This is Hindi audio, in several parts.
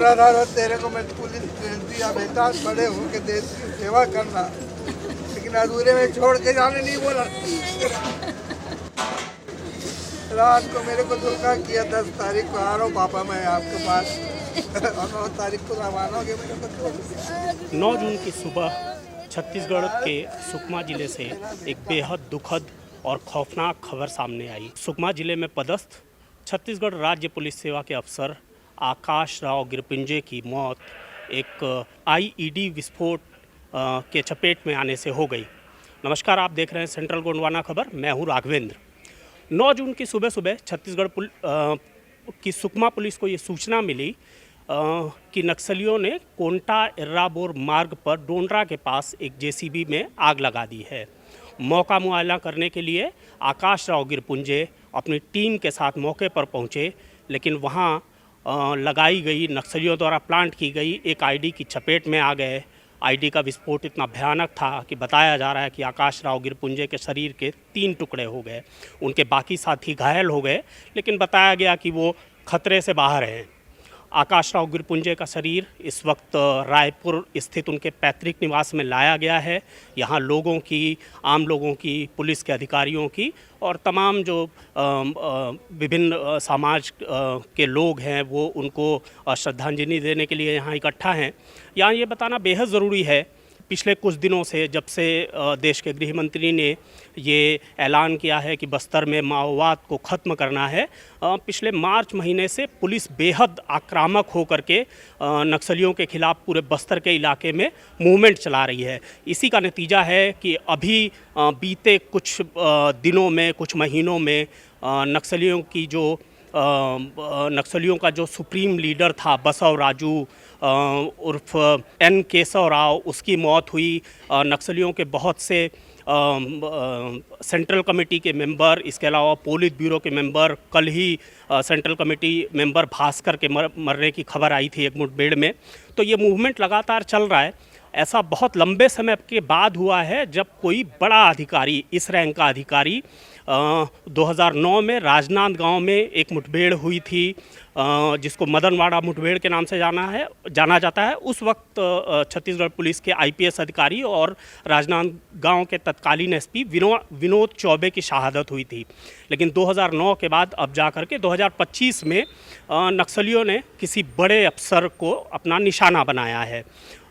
रहा था तेरे को मैं पुलिस भेज दिया बेटा, बड़े होके देश की सेवा करना, लेकिन अधूरे में छोड़ के जाने नहीं बोला। रात को मेरे को धोखा किया, 10 तारीख को आ रहा हूँ पापा मैं आपके पास, और 9 तारीख को रवाना हो गया मेरे को। 9 जून की सुबह छत्तीसगढ़ के सुकमा जिले से एक बेहद दुखद और खौफनाक खबर सामने आई। सुकमा जिले में पदस्थ छत्तीसगढ़ राज्य पुलिस सेवा के अफसर आकाश राव गिरपुंजे की मौत एक आईईडी विस्फोट के चपेट में आने से हो गई। नमस्कार, आप देख रहे हैं सेंट्रल गोंडवाना खबर। मैं हूं राघवेंद्र। 9 जून की सुबह सुबह छत्तीसगढ़ की सुकमा पुलिस को ये सूचना मिली कि नक्सलियों ने कोंटा एर्राबोर मार्ग पर डोंडरा के पास एक जेसीबी में आग लगा दी है। मौका मुआयना करने के लिए आकाश राव गिरपुंजे अपनी टीम के साथ मौके पर पहुंचे, लेकिन वहां लगाई गई नक्सलियों द्वारा प्लांट की गई एक आईडी की चपेट में आ गए। आईडी का विस्फोट इतना भयानक था कि बताया जा रहा है कि आकाश राव गिरपुंजे के शरीर के 3 टुकड़े हो गए। उनके बाकी साथी घायल हो गए, लेकिन बताया गया कि वो खतरे से बाहर हैं। आकाश राव गिरपुंजे का शरीर इस वक्त रायपुर स्थित उनके पैतृक निवास में लाया गया है। यहाँ लोगों की, आम लोगों की, पुलिस के अधिकारियों की और तमाम जो विभिन्न समाज के लोग हैं वो उनको श्रद्धांजलि देने के लिए यहाँ इकट्ठा हैं। यहाँ ये बताना बेहद ज़रूरी है, पिछले कुछ दिनों से जब से देश के गृह मंत्री ने ये ऐलान किया है कि बस्तर में माओवाद को ख़त्म करना है, पिछले मार्च महीने से पुलिस बेहद आक्रामक होकर के नक्सलियों के खिलाफ पूरे बस्तर के इलाके में मूवमेंट चला रही है। इसी का नतीजा है कि अभी बीते कुछ दिनों में, कुछ महीनों में नक्सलियों का जो सुप्रीम लीडर था बसव राजू उर्फ एन केशव राव, उसकी मौत हुई। नक्सलियों के बहुत से सेंट्रल कमेटी के मेंबर, इसके अलावा पोलित ब्यूरो के मेंबर, कल ही सेंट्रल कमेटी मेंबर भास्कर के मरने की खबर आई थी एक मुठभेड़ में। तो ये मूवमेंट लगातार चल रहा है। ऐसा बहुत लंबे समय के बाद हुआ है जब कोई बड़ा अधिकारी, इस रैंक का अधिकारी 2009 में राजनांदगांव में एक मुठभेड़ हुई थी, जिसको मदनवाड़ा मुठभेड़ के नाम से जाना जाता है। उस वक्त छत्तीसगढ़ पुलिस के आईपीएस अधिकारी और राजनांदगांव के तत्कालीन एसपी विनोद चौबे की शहादत हुई थी। लेकिन 2009 के बाद अब जाकर के 2025 में नक्सलियों ने किसी बड़े अफसर को अपना निशाना बनाया है।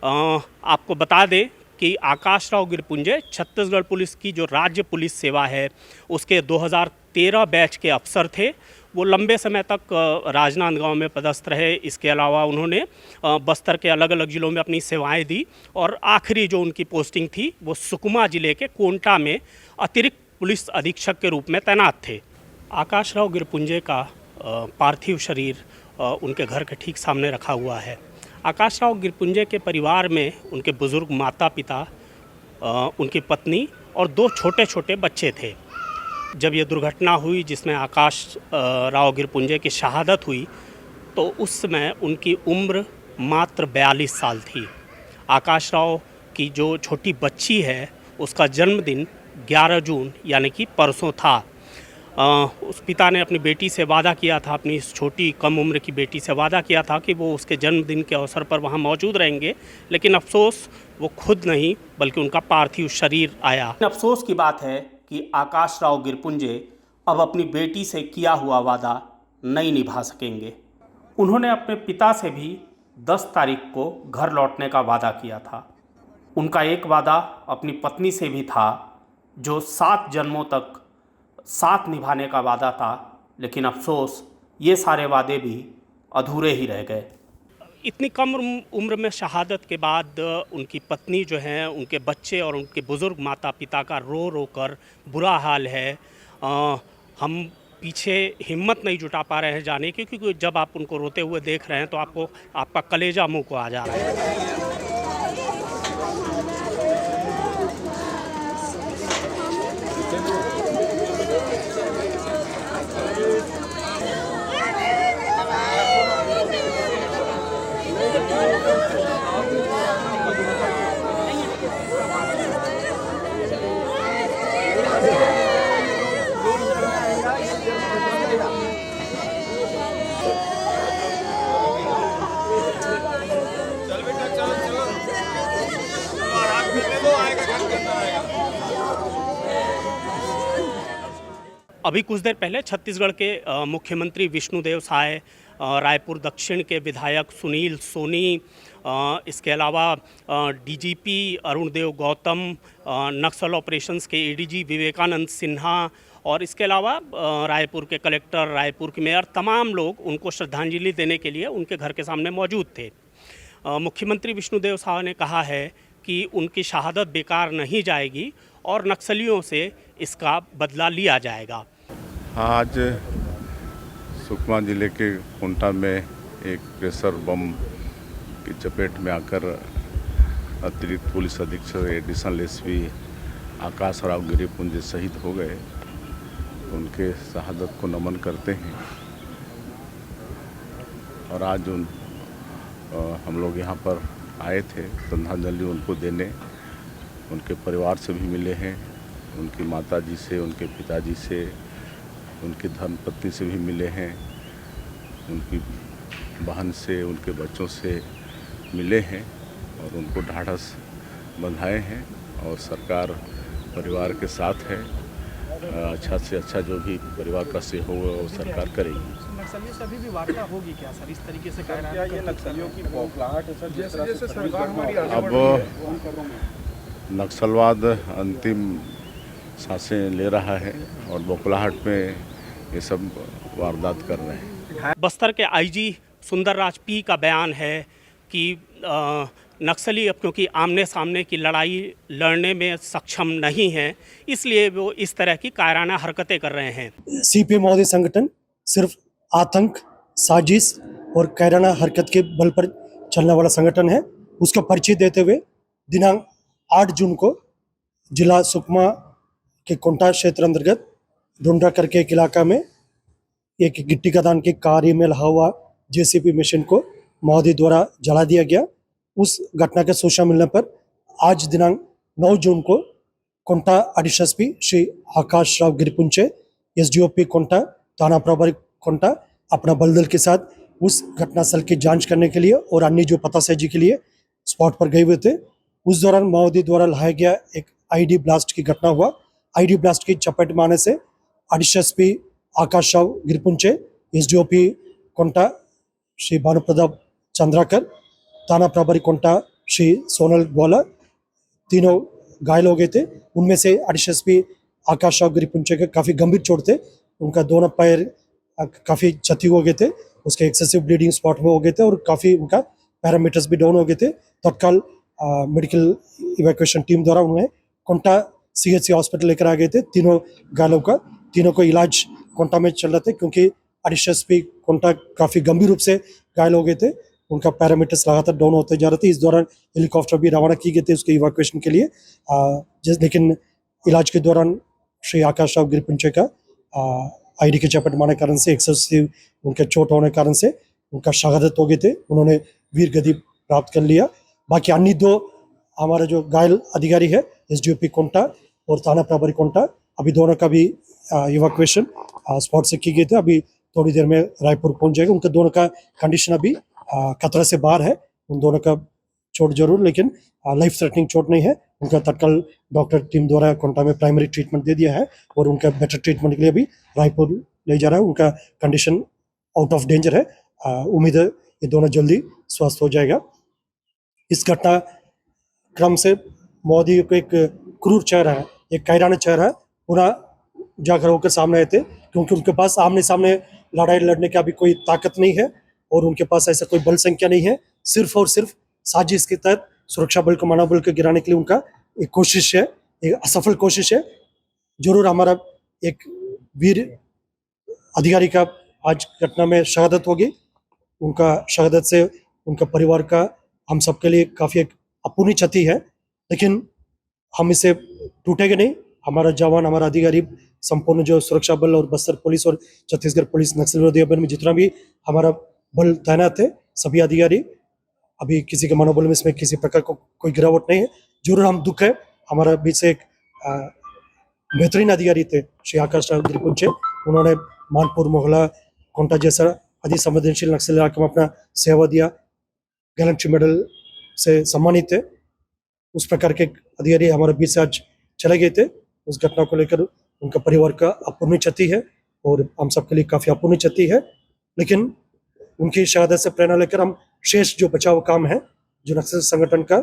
आपको बता दें कि आकाश राव गिरपुंजे छत्तीसगढ़ पुलिस की जो राज्य पुलिस सेवा है उसके 2013 बैच के अफसर थे। वो लंबे समय तक राजनांदगांव में पदस्थ रहे। इसके अलावा उन्होंने बस्तर के अलग अलग ज़िलों में अपनी सेवाएं दी और आखिरी जो उनकी पोस्टिंग थी वो सुकमा ज़िले के कोंटा में अतिरिक्त पुलिस अधीक्षक के रूप में तैनात थे। आकाश राव गिरपुंजे का पार्थिव शरीर उनके घर के ठीक सामने रखा हुआ है। आकाश राव गिरपुंजे के परिवार में उनके बुज़ुर्ग माता पिता, उनकी पत्नी और 2 छोटे छोटे बच्चे थे। जब ये दुर्घटना हुई जिसमें आकाश राव गिरपुंजे की शहादत हुई तो उस समय उनकी उम्र मात्र 42 साल थी। आकाश राव की जो छोटी बच्ची है उसका जन्मदिन 11 जून यानी कि परसों था। उस पिता ने अपनी बेटी से वादा किया था, अपनी इस छोटी कम उम्र की बेटी से वादा किया था कि वो उसके जन्मदिन के अवसर पर वहाँ मौजूद रहेंगे, लेकिन अफसोस वो खुद नहीं बल्कि उनका पार्थिव शरीर आया। अफसोस की बात है कि आकाश राव गिरपुंजे अब अपनी बेटी से किया हुआ वादा नहीं निभा सकेंगे। उन्होंने अपने पिता से भी 10 तारीख को घर लौटने का वादा किया था। उनका एक वादा अपनी पत्नी से भी था जो 7 जन्मों तक साथ निभाने का वादा था, लेकिन अफसोस ये सारे वादे भी अधूरे ही रह गए। इतनी कम उम्र में शहादत के बाद उनकी पत्नी जो हैं, उनके बच्चे और उनके बुज़ुर्ग माता पिता का रो रो कर बुरा हाल है। हम पीछे हिम्मत नहीं जुटा पा रहे हैं जाने की, क्योंकि जब आप उनको रोते हुए देख रहे हैं तो आपका कलेजा मुँह को आ जा रहा है। अभी कुछ देर पहले छत्तीसगढ़ के मुख्यमंत्री विष्णुदेव साय, रायपुर दक्षिण के विधायक सुनील सोनी, इसके अलावा डीजीपी अरुणदेव गौतम, नक्सल ऑपरेशंस के एडीजी विवेकानंद सिन्हा और इसके अलावा रायपुर के कलेक्टर, रायपुर के मेयर, तमाम लोग उनको श्रद्धांजलि देने के लिए उनके घर के सामने मौजूद थे। मुख्यमंत्री विष्णुदेव साय ने कहा है कि उनकी शहादत बेकार नहीं जाएगी और नक्सलियों से इसका बदला लिया जाएगा। आज सुकमा जिले के कुंटा में एक प्रेशर बम की चपेट में आकर अतिरिक्त पुलिस अधीक्षक एडिशनल एसपी आकाश राव गिरिपुंज शहीद हो गए। उनके शहादत को नमन करते हैं और आज हम लोग यहाँ पर आए थे श्रद्धांजलि उनको देने। उनके परिवार से भी मिले हैं, उनकी माताजी से, उनके पिताजी से, उनकी धर्मपत्नी से भी मिले हैं, उनकी बहन से, उनके बच्चों से मिले हैं और उनको ढाढ़स बंधाए हैं और सरकार परिवार के साथ है। अच्छा से अच्छा जो भी परिवार का सहयोग होगा वो सरकार करेगी। नक्सलियों से अभी भी वार्ता होगी क्या सर? इस तरीके से कह रहे हैं ये नक्सलियों की बौखलाहट है सर, जिस तरह से सरकार हमारी अब नक्सलवाद अंतिम सांसें ले रहा है और बौखलाहट में ये सब वारदात कर रहे हैं। बस्तर के आईजी सुंदरराज पी का बयान है कि नक्सली अब क्योंकि आमने सामने की लड़ाई लड़ने में सक्षम नहीं हैं, इसलिए वो इस तरह की कायराना हरकतें कर रहे हैं। सीपीएम महोदय संगठन सिर्फ आतंक, साजिश और कायराना हरकत के बल पर चलने वाला संगठन है। उसका परिचय देते हुए दिनांक 8 जून को जिला सुकमा के कोंटा क्षेत्र अंतर्गत ढूंढा करके एक इलाका में एक गिट्टी खदान के कार्य में लगा हुआ जेसीबी मशीन को महोदय द्वारा जला दिया गया। उस घटना के सूचना मिलने पर आज दिनांक 9 जून को Konta additional SP Shri Akash Rao गिरिपुंचे, SDOP Konta, थाना प्रभारी कोंटा अपना बलदल के साथ उस घटनास्थल की जांच करने के लिए और अन्य जो पतासाजी के लिए स्पॉट पर गए हुए थे। उस दौरान महोदय द्वारा लाया गया एक आईडी ब्लास्ट की घटना हुआ। आईडी ब्लास्ट की चपेट में आने से एडिशनल एसपी आकाश राव गिरिपुंचे, एसडीओपी कोंटा श्री भानु प्रताप चंद्राकर, थाना प्रभारी कोंटा श्री सोनल ग्वाला, तीनों घायल हो गए थे। उनमें से एडिशनल एसपी आकाश राव गिरिपुंचे के काफ़ी गंभीर चोट थे, उनका दोनों पैर काफ़ी क्षति हो गए थे, उसके एक्सेसिव ब्लीडिंग स्पॉट में हो गए थे और काफ़ी उनका पैरामीटर्स भी डाउन हो गए थे। तत्काल मेडिकल इवैक्यूएशन टीम द्वारा उन्हें कोंटा सीएचसी हॉस्पिटल लेकर आ गए थे। तीनों घायलों का तीनों को इलाज कोंटा में चल रहा था क्योंकि एडिशनल एसपी कोंटा काफ़ी गंभीर रूप से घायल हो गए थे, उनका पैरामीटर्स लगातार डाउन होते जा रहे थे। इस दौरान हेलीकॉप्टर भी रवाना की गई थी उसके इवैक्यूएशन के लिए, लेकिन इलाज के दौरान श्री आकाश राव गिरिपुंचे का आईडी के चपेट मारने के कारण से एक्सेसिव उनके चोट होने के कारण से उनका शहादत हो गए थे। उन्होंने वीर गति प्राप्त कर लिया। बाकी अन्य 2 हमारे जो घायल अधिकारी है एसडीओपी कोंटा और थाना प्रभारी कोंटा, अभी दोनों का भी इवैक्यूएशन स्पॉट से की गई थी। अभी थोड़ी देर में रायपुर पहुंच जाएगा। उनके दोनों का कंडीशन अभी खतरा से बाहर है। उन दोनों का चोट जरूर, लेकिन लाइफ थ्रेटनिंग चोट नहीं है। उनका तत्काल डॉक्टर टीम द्वारा कोंटा में प्राइमरी ट्रीटमेंट दे दिया है और उनका बेटर ट्रीटमेंट के लिए भी रायपुर ले जा रहा है। उनका कंडीशन आउट ऑफ डेंजर है। उम्मीद है ये दोनों जल्दी स्वस्थ हो जाएगा। इस घटना क्रम से मोदी को एक क्रूर चेहरा है, एक कायराना चेहरा है, पुनः जाकर होकर सामने आए थे क्योंकि उनके पास आमने सामने लड़ाई लड़ने की अभी कोई ताकत नहीं है और उनके पास ऐसा कोई बल संख्या नहीं है। सिर्फ और सिर्फ साजिश के तहत सुरक्षा बल को मनोबल को गिराने के लिए उनका एक कोशिश है, एक असफल कोशिश है। जरूर हमारा एक वीर अधिकारी का आज घटना में शहादत होगी। उनका शहादत से उनका परिवार का हम सबके लिए काफ़ी एक अपूर्णीय क्षति है, लेकिन हम इसे टूटेंगे नहीं। हमारा जवान, हमारा अधिकारी, संपूर्ण जो सुरक्षा बल और बस्तर पुलिस और छत्तीसगढ़ पुलिस नक्सल विरोधी अभियान में जितना भी हमारा बल तैनात है, सभी अधिकारी, अभी किसी के मनोबल में इसमें किसी प्रकार को कोई गिरावट नहीं है। जरूर हम दुख है, हमारा बीच से एक बेहतरीन अधिकारी थे श्री आकाश राव गिरिपुंचे। उन्होंने मानपुर, मोहला, कोंटा जैसा अति संवेदनशील नक्सल इलाके में अपना सेवा दिया, गैलेंट्री मेडल से सम्मानित थे। उस प्रकार के अधिकारी हमारे बीच से आज चले गए थे। उस घटना को लेकर उनका परिवार का अपूर्णीय क्षति है और हम सबके लिए काफ़ी अपूर्णीय क्षति है। लेकिन उनकी शहादत से प्रेरणा लेकर हम शेष जो बचाव काम है, जो नक्सल संगठन का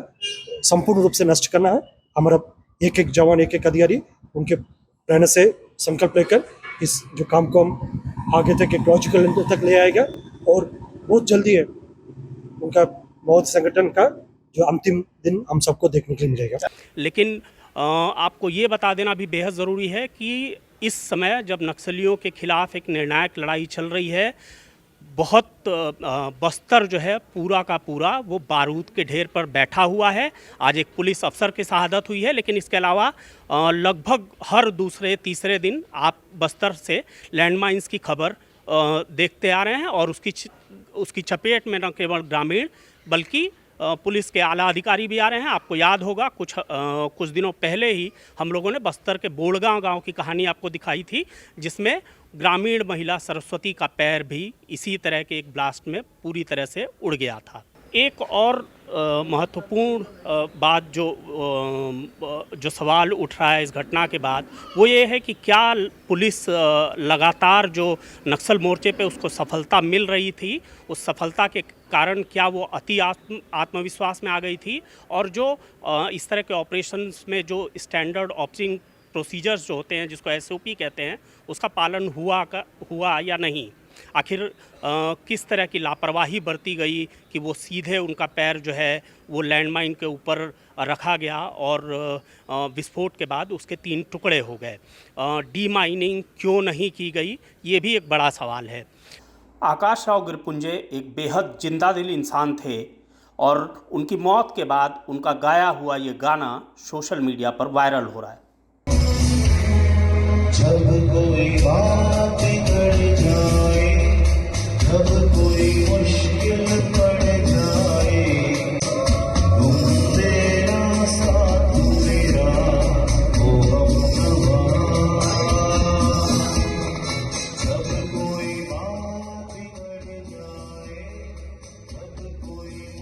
संपूर्ण रूप से नष्ट करना है, हमारा एक एक जवान, एक एक अधिकारी उनके प्रेरणा से संकल्प लेकर इस जो काम को हम आगे तक एक लॉजिकल एंड तक ले आएगा और बहुत जल्दी है उनका मौत संगठन का जो अंतिम दिन हम सबको देखने के लिए मिलेगा। लेकिन आपको ये बता देना भी बेहद ज़रूरी है कि इस समय जब नक्सलियों के खिलाफ एक निर्णायक लड़ाई चल रही है, बहुत बस्तर जो है पूरा का पूरा वो बारूद के ढेर पर बैठा हुआ है। आज एक पुलिस अफसर की शहादत हुई है, लेकिन इसके अलावा लगभग हर दूसरे तीसरे दिन आप बस्तर से लैंडमाइंस की खबर देखते आ रहे हैं और उसकी चपेट में न केवल ग्रामीण बल्कि पुलिस के आला अधिकारी भी आ रहे हैं। आपको याद होगा कुछ दिनों पहले ही हम लोगों ने बस्तर के बोड़गांव गांव की कहानी आपको दिखाई थी, जिसमें ग्रामीण महिला सरस्वती का पैर भी इसी तरह के एक ब्लास्ट में पूरी तरह से उड़ गया था। एक और महत्वपूर्ण बात जो सवाल उठ रहा है इस घटना के बाद, वो ये है कि क्या पुलिस लगातार जो नक्सल मोर्चे पे उसको सफलता मिल रही थी, उस सफलता के कारण क्या वो अति आत्मविश्वास में आ गई थी, और जो इस तरह के ऑपरेशंस में जो स्टैंडर्ड ऑपरेटिंग प्रोसीजर्स जो होते हैं, जिसको SOP कहते हैं, उसका पालन हुआ या नहीं। आखिर किस तरह की लापरवाही बरती गई कि वो सीधे उनका पैर जो है वो लैंडमाइन के ऊपर रखा गया और विस्फोट के बाद उसके 3 टुकड़े हो गए। डीमाइनिंग क्यों नहीं की गई, ये भी एक बड़ा सवाल है। आकाश राव गिरपुंजे एक बेहद जिंदादिल इंसान थे और उनकी मौत के बाद उनका गाया हुआ ये गाना सोशल मीडिया पर वायरल हो रहा है। जब कोई बात